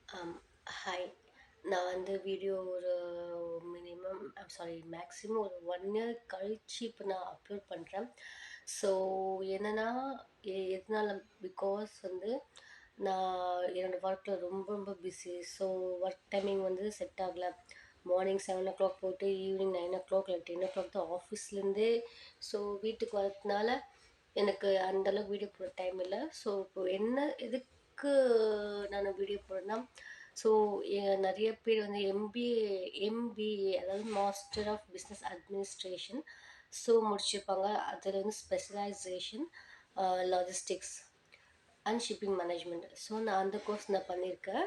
ஆம். ஹாய். நான் வந்து வீடியோ ஒரு மேக்ஸிமம் ஒரு 1 இயர் கழிச்சு இப்போ நான் அப்லோட் பண்ணுறேன். ஸோ என்னன்னா, எதனால பிகாஸ் வந்து நான் என்னோட ஒர்க்கில் ரொம்ப ரொம்ப பிஸி. ஸோ ஒர்க் டைமிங் வந்து செட் ஆகல. மார்னிங் 7:00 போட்டு ஈவினிங் 9:00 இல்லை 10:00 தான் ஆஃபீஸ்லேருந்தே. ஸோ வீட்டுக்கு வரதுனால எனக்கு அந்த அளவுக்கு வீடியோ போட டைம் இல்ல. ஸோ இப்போ எதுக்கு நான் வீடியோ போடுறேன்னா, ஸோ நெறைய பேர் வந்து எம்பிஏ அதாவது master of business administration so முடிச்சிருப்பாங்க. அதில் வந்து specialisation logistics and shipping management. So நான் அந்த கோர்ஸ் நான் பண்ணியிருக்கேன்.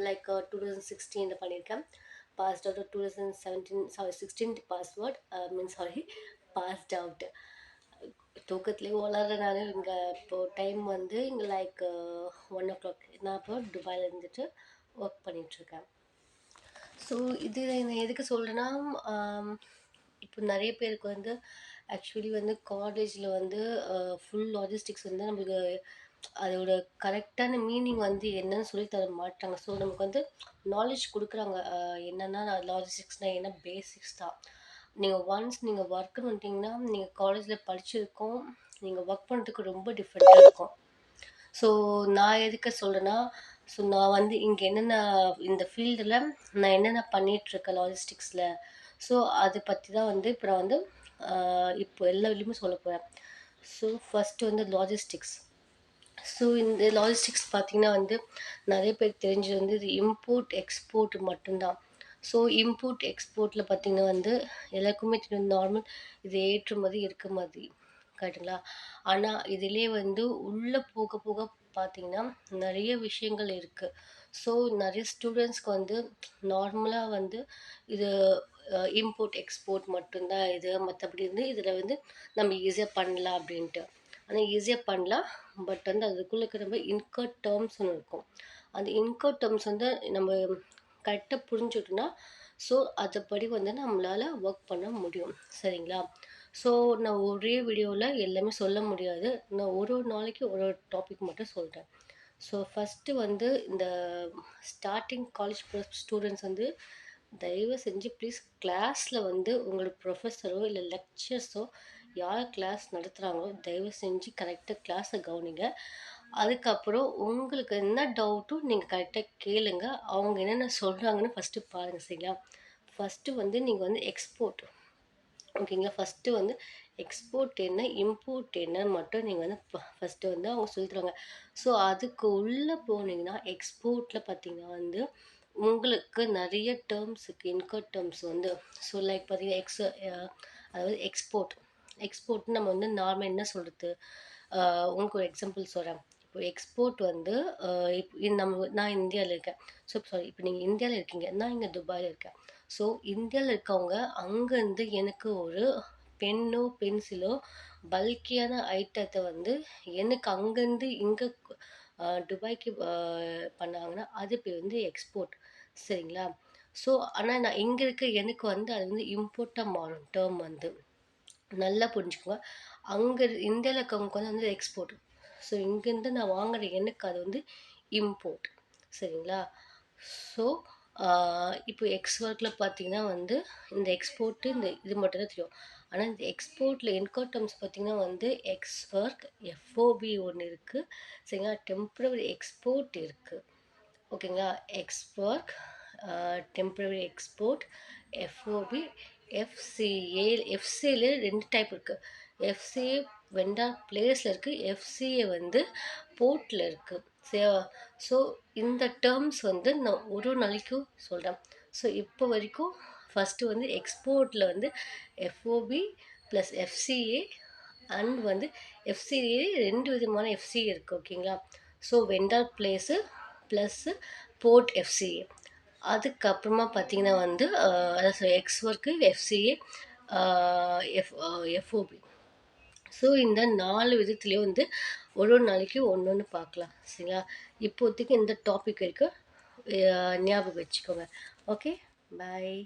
லைக் 2016 பண்ணியிருக்கேன். Passed out 2017 16 password passed out. தூக்கத்துலேயே வளர்றேன் நான். இங்கே இப்போது டைம் வந்து இங்கே லைக் 1:00. நான் இப்போ துபாயில் இருந்துட்டு ஒர்க் பண்ணிகிட்ருக்கேன். ஸோ இது நான் எதுக்கு சொல்கிறேன்னா, இப்போ நிறைய பேருக்கு வந்து ஆக்சுவலி வந்து காலேஜில் வந்து ஃபுல் லாஜிஸ்டிக்ஸ் வந்து நம்மளுக்கு அதோட கரெக்டான மீனிங் வந்து என்னன்னு சொல்லி தர மாட்டாங்க. ஸோ நமக்கு வந்து நாலேஜ் கொடுக்குறாங்க. என்னென்னா லாஜிஸ்டிக்ஸ்னால் என்ன பேசிக்ஸ் தான். நீங்கள் ஒர்க்குன்னு வந்துட்டிங்கன்னா நீங்கள் காலேஜில் படிச்சிருக்கோம், நீங்கள் ஒர்க் பண்ணுறதுக்கு ரொம்ப டிஃப்ரெண்ட்டாக இருக்கும். ஸோ நான் எதுக்கு சொல்கிறேன்னா, ஸோ நான் வந்து இங்கே என்னென்ன இந்த ஃபீல்டில் நான் என்னென்ன பண்ணிகிட்ருக்கேன் லாஜிஸ்டிக்ஸில். ஸோ அதை பற்றி தான் வந்து இப்போ நான் வந்து இப்போ எல்லா இதுலேயுமே சொல்ல போகிறேன். ஸோ ஃபஸ்ட்டு வந்து லாஜிஸ்டிக்ஸ். ஸோ இந்த லாஜிஸ்டிக்ஸ் பார்த்திங்கன்னா வந்து நிறைய பேருக்கு தெரிஞ்சது வந்து இது இம்போர்ட் எக்ஸ்போர்ட் மட்டும்தான். ஸோ இம்போர்ட் எக்ஸ்போர்ட்டில் பார்த்திங்கன்னா வந்து எல்லாருக்குமே தெரியும் நார்மல் இது ஏற்றுமதி இறக்குமதி, கரெக்டுங்களா? ஆனால் இதிலே வந்து உள்ளே போக போக பார்த்திங்கன்னா நிறைய விஷயங்கள் இருக்குது. ஸோ நிறைய ஸ்டூடெண்ட்ஸ்க்கு வந்து நார்மலாக வந்து இது இம்போர்ட் எக்ஸ்போர்ட் மட்டும்தான் இது, மற்றபடி வந்து இதில் வந்து நம்ம ஈஸியாக பண்ணலாம் அப்படின்ட்டு. ஆனால் ஈஸியாக பண்ணலாம். பட் வந்து அதுக்குள்ளே இருக்கிற இன்கட் டேர்ம்ஸ் ஒன்று இருக்கும். அந்த இன்கட் டேர்ம்ஸ் வந்து நம்ம கரெக்டாக புரிஞ்சுட்டோன்னா ஸோ அதுபடி வந்து நம்மளால் ஒர்க் பண்ண முடியும். சரிங்களா? ஸோ நான் ஒரே வீடியோவில் எல்லாமே சொல்ல முடியாது. நான் ஒரு ஒரு நாளைக்கு ஒரு ஒரு டாபிக் மட்டும் சொல்கிறேன். ஸோ ஃபஸ்ட்டு வந்து இந்த ஸ்டார்டிங் காலேஜ் ஸ்டூடெண்ட்ஸ் வந்து தயவு செஞ்சு ப்ளீஸ் கிளாஸில் வந்து உங்களோட ப்ரொஃபஸரோ இல்லை லெக்சர்ஸோ யார் கிளாஸ் நடத்துகிறாங்களோ தயவு செஞ்சு கரெக்டாக கிளாஸை கவனிங்க. அதுக்கப்புறம் உங்களுக்கு என்ன டவுட்டும் நீங்கள் கரெக்டாக கேளுங்க. அவங்க என்னென்ன சொல்கிறாங்கன்னு ஃபஸ்ட்டு பாருங்கள். சரிங்களா? ஃபஸ்ட்டு வந்து நீங்கள் வந்து எக்ஸ்போர்ட், ஓகேங்களா? ஃபஸ்ட்டு வந்து எக்ஸ்போர்ட் என்ன, இம்போர்ட் என்னன்னு மட்டும் நீங்கள் வந்து ஃபஸ்ட்டு வந்து அவங்க சொல்லி தருவாங்க. ஸோ அதுக்கு உள்ளே போனீங்கன்னா எக்ஸ்போர்ட்டில் பார்த்தீங்கன்னா வந்து உங்களுக்கு நிறைய டேர்ம்ஸ் இருக்குது, இன்கட் டேர்ம்ஸ் வந்து. ஸோ லைக் பார்த்தீங்கன்னா அதாவது எக்ஸ்போர்ட்னு நம்ம வந்து நார்மல் என்ன சொல்கிறது, உங்களுக்கு ஒரு எக்ஸாம்பிள் சொல்கிறேன். இப்போ எக்ஸ்போர்ட் வந்து நான் இந்தியாவில் இருக்கேன். ஸோ இப்போ நீங்கள் இந்தியாவில் இருக்கீங்க, நான் இங்கே துபாயில் இருக்கேன். ஸோ இந்தியாவில் இருக்கவங்க அங்கேருந்து எனக்கு ஒரு பென்னோ பென்சிலோ பல்கியான ஐட்டத்தை வந்து எனக்கு அங்கேருந்து இங்கே துபாய்க்கு பண்ணாங்கன்னா அது பேர் வந்து எக்ஸ்போர்ட். சரிங்களா? ஸோ ஆனால் நான் இங்கே இருக்க எனக்கு வந்து அது வந்து இம்போர்ட்டாக மாறும் டேர்ம் வந்து. நல்லா புரிஞ்சுக்கோங்க. அங்கே இந்தியாவில் இருக்கவங்களுக்கு வந்து எக்ஸ்போர்ட். ஸோ இங்கேருந்து நான் வாங்குற எனக்கு அது வந்து இம்போர்ட். சரிங்களா? ஸோ இப்போ எக்ஸ் ஒர்க்கில் பார்த்தீங்கன்னா வந்து இந்த எக்ஸ்போர்ட்டு இந்த இது மட்டும் தான் தெரியும். ஆனால் இந்த எக்ஸ்போர்ட்டில் இன்கட் டேர்ம்ஸ் பார்த்தீங்கன்னா வந்து எக்ஸ் ஒர்க், எஃப்ஓபி ஒன்று இருக்குது. சரிங்களா? டெம்பரரி எக்ஸ்போர்ட் இருக்குது. ஓகேங்களா? Ex work, temporary export, FOB, FCA. எஃப்சிஏல 2 டைப் இருக்குது. எஃப்சிஏ வெண்டார் பிளேஸில் இருக்குது, எஃப்சிஏ வந்து போர்ட்டில் இருக்குது. சரியா? ஸோ இந்த டேர்ம்ஸ் வந்து நான் ஒரு நாளைக்கும் சொல்கிறேன். ஸோ இப்போ வரைக்கும் ஃபஸ்ட்டு வந்து எக்ஸ்போர்ட்டில் வந்து எஃப்ஓபி ப்ளஸ் எஃப்சிஏ அண்ட் வந்து எஃப்சிஏ 2 விதமான எஃப்சிஏ இருக்குது. ஓகேங்களா? So vendor place plus port FCA. அதுக்கப்புறமா பார்த்தீங்கன்னா வந்து அதான் ex work, FCA, FOB. So இந்த 4 விதத்துலேயும் வந்து ஒரு ஒரு நாளைக்கு ஒன்று ஒன்று பார்க்கலாம். சரிங்களா? இப்போதைக்கு இந்த டாபிக் வரைக்கும் ஞாபகம் வச்சுக்கோங்க. ஓகே, பாய்.